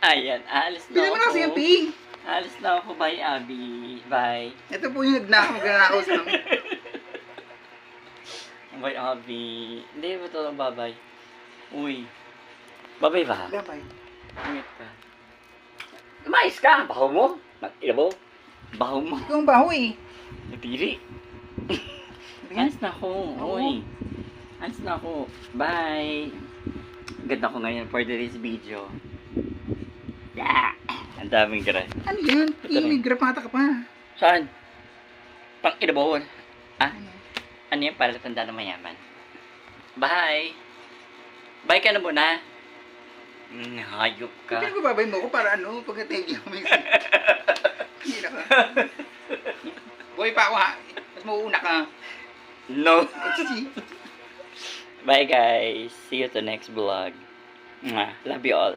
Ayan, aalis na Bili mo na kasi ako. yung pink. Alis na ako. Bye, Abby. Bye. Ito po yung magnanakaw sa amin. Bye, Abby. Hindi ba ito babay? Uy. Babay ba? Gabay. Ingit ka. Mais ka! Baho mo? Ina mo? Baho mo. Ikaw ang baho eh. Natiri. Rin. Alis na ako. Oo. Uy. Alis na ako. Bye. Ganda ko ngayon for today's video. Yeah. Ang daming gra. Ano yan? Ito rin. May grapata ka pa. Saan? Pang inabawan. Ah? Ano? Ano yan? Para tanda na mayaman. Bye. Bye ka na muna. Hayop ka. Hindi ko babay mo ko para ano, pagka-thank you. Hindi na ka. Boy pa ako ha. Mas mauuna ka. No. See? Bye guys. See you to next vlog. Mwah. Love you all.